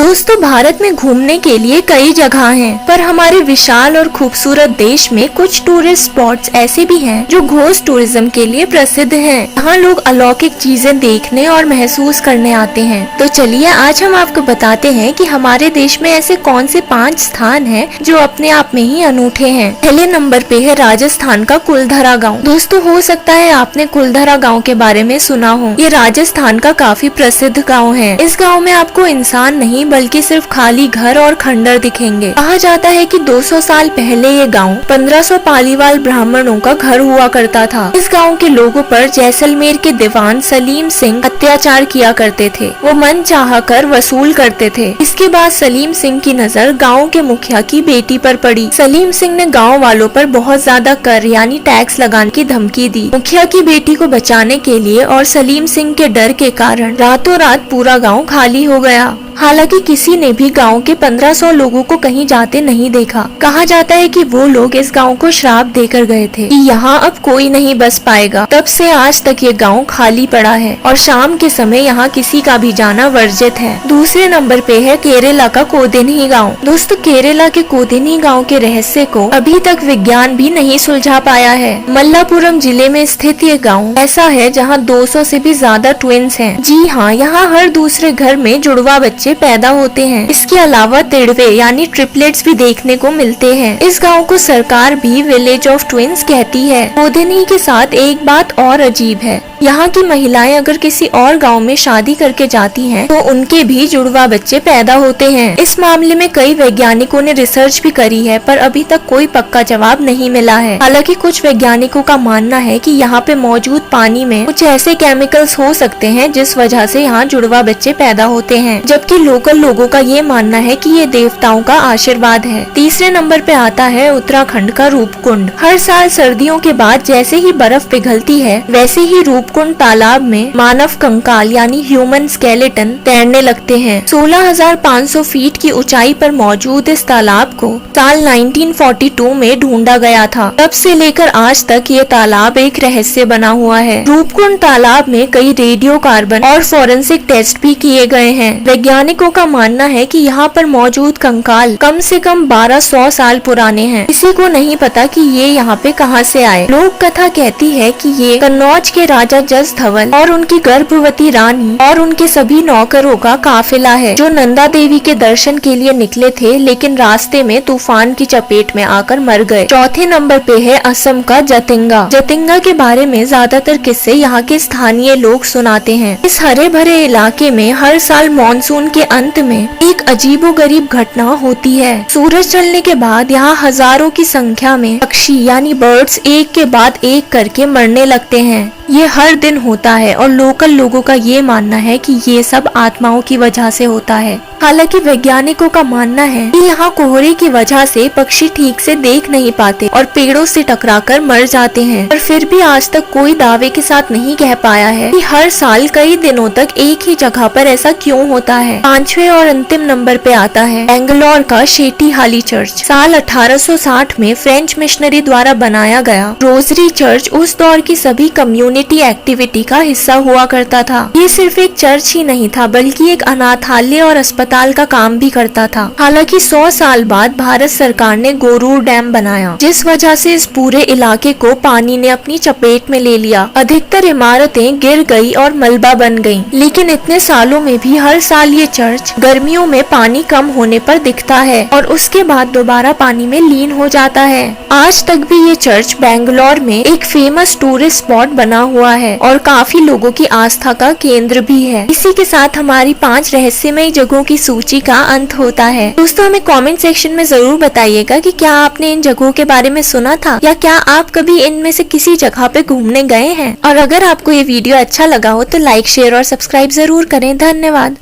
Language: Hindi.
दोस्तों, भारत में घूमने के लिए कई जगह हैं, पर हमारे विशाल और खूबसूरत देश में कुछ टूरिस्ट स्पॉट्स ऐसे भी हैं जो घोस्ट टूरिज्म के लिए प्रसिद्ध हैं। यहाँ लोग अलौकिक चीजें देखने और महसूस करने आते हैं। तो चलिए आज हम आपको बताते हैं कि हमारे देश में ऐसे कौन से 5 स्थान हैं जो अपने आप में ही अनूठे हैं। पहले नंबर पे है राजस्थान का कुलधरा गाँव। दोस्तों, हो सकता है आपने कुलधरा गाँव के बारे में सुना हो। ये राजस्थान का काफी प्रसिद्ध गाँव है। इस गाँव में आपको इंसान नहीं बल्कि सिर्फ खाली घर और खंडर दिखेंगे। कहा जाता है कि 200 साल पहले ये गांव 1500 पालीवाल ब्राह्मणों का घर हुआ करता था। इस गांव के लोगों पर जैसलमेर के दीवान सलीम सिंह अत्याचार किया करते थे। वो मन चाह कर वसूल करते थे। इसके बाद सलीम सिंह की नजर गाँव के मुखिया की बेटी पर पड़ी। सलीम सिंह ने गाँव वालों पर बहुत ज्यादा कर यानी टैक्स लगाने की धमकी दी। मुखिया की बेटी को बचाने के लिए और सलीम सिंह के डर के कारण रातों रात पूरा गाँव खाली हो गया। हालांकि किसी ने भी गांव के 1500 लोगों को कहीं जाते नहीं देखा। कहा जाता है कि वो लोग इस गांव को श्राप देकर गए थे कि यहाँ अब कोई नहीं बस पाएगा। तब से आज तक ये गांव खाली पड़ा है और शाम के समय यहाँ किसी का भी जाना वर्जित है। दूसरे नंबर पे है केरला का कोदिनी गाँव। दोस्तों, केरला के कोदिनी गाँव के रहस्य को अभी तक विज्ञान भी नहीं सुलझा पाया है। मल्लापुरम जिले में स्थित ये गाँव ऐसा है जहाँ 200 से भी ज्यादा ट्विंस हैं। जी हाँ, यहाँ हर दूसरे घर में जुड़वा बच्चे पैदा होते हैं। इसके अलावा तिड़वे यानी ट्रिपलेट्स भी देखने को मिलते हैं। इस गांव को सरकार भी विलेज ऑफ ट्विंस कहती है। कोदिनी के साथ एक बात और अजीब है, यहाँ की महिलाएं अगर किसी और गांव में शादी करके जाती हैं, तो उनके भी जुड़वा बच्चे पैदा होते हैं। इस मामले में कई वैज्ञानिकों ने रिसर्च भी करी है, पर अभी तक कोई पक्का जवाब नहीं मिला है। हालांकि कुछ वैज्ञानिकों का मानना है कि यहाँ पे मौजूद पानी में कुछ ऐसे केमिकल्स हो सकते हैं जिस वजह से यहाँ जुड़वा बच्चे पैदा होते हैं, जबकि लोकल लोगों का ये मानना है कि ये देवताओं का आशीर्वाद है। तीसरे नंबर पे आता है उत्तराखंड का रूपकुंड। हर साल सर्दियों के बाद जैसे ही बर्फ पिघलती है, वैसे ही रूपकुंड तालाब में मानव कंकाल यानी ह्यूमन स्केलेटन तैरने लगते हैं। 16,500 फीट की ऊंचाई पर मौजूद इस तालाब को साल 1942 में ढूंढा गया था। तब से लेकर आज तक ये तालाब एक रहस्य बना हुआ है। रूपकुंड तालाब में कई रेडियो कार्बन और फॉरेंसिक टेस्ट भी किए गए हैं। वैज्ञानिकों का मानना है कि यहाँ पर मौजूद कंकाल कम से कम 1200 साल पुराने हैं। किसी को नहीं पता कि ये यहाँ पे कहाँ से आए। लोक कथा कहती है कि ये कन्नौज के राजा जस धवल और उनकी गर्भवती रानी और उनके सभी नौकरों का काफिला है, जो नंदा देवी के दर्शन के लिए निकले थे, लेकिन रास्ते में तूफान की चपेट में आकर मर गए। चौथे नंबर पे है असम का जतिंगा। जतिंगा के बारे में ज्यादातर किस्से यहाँ के स्थानीय लोग सुनाते हैं। इस हरे भरे इलाके में हर साल मानसून के अंत में एक अजीबोगरीब घटना होती है। सूरज ढलने के बाद यहाँ हजारों की संख्या में पक्षी यानी बर्ड्स एक के बाद एक करके मरने लगते हैं। ये हर दिन होता है और लोकल लोगों का ये मानना है कि ये सब आत्माओं की वजह से होता है। हालांकि वैज्ञानिकों का मानना है कि यहाँ कोहरे की वजह से पक्षी ठीक से देख नहीं पाते और पेड़ों से टकराकर मर जाते हैं, पर फिर भी आज तक कोई दावे के साथ नहीं कह पाया है कि हर साल कई दिनों तक एक ही जगह पर ऐसा क्यों होता है। पांचवें और अंतिम नंबर पे आता है बेंगलोर का शेटीहाली चर्च। साल 1860 में फ्रेंच मिशनरी द्वारा बनाया गया रोजरी चर्च उस दौर की सभी कम्युनिटी एक्टिविटी का हिस्सा हुआ करता था। ये सिर्फ एक चर्च ही नहीं था, बल्कि एक अनाथालय और अस्पताल का काम भी करता था। हालांकि 100 साल बाद भारत सरकार ने गोरूर डैम बनाया, जिस वजह से इस पूरे इलाके को पानी ने अपनी चपेट में ले लिया। अधिकतर इमारतें गिर गई और मलबा बन गईं। लेकिन इतने सालों में भी हर साल ये चर्च गर्मियों में पानी कम होने पर दिखता है और उसके बाद दोबारा पानी में लीन हो जाता है। आज तक भी ये चर्च बेंगलोर में एक फेमस टूरिस्ट स्पॉट बना हुआ है और काफी लोगों की आस्था का केंद्र भी है। इसी के साथ हमारी 5 रहस्यमयी जगहों की सूची का अंत होता है। दोस्तों, हमें कमेंट सेक्शन में जरूर बताइएगा कि क्या आपने इन जगहों के बारे में सुना था या क्या आप कभी इनमें से किसी जगह पे घूमने गए हैं। और अगर आपको ये वीडियो अच्छा लगा हो तो लाइक, शेयर और सब्सक्राइब जरूर करें। धन्यवाद।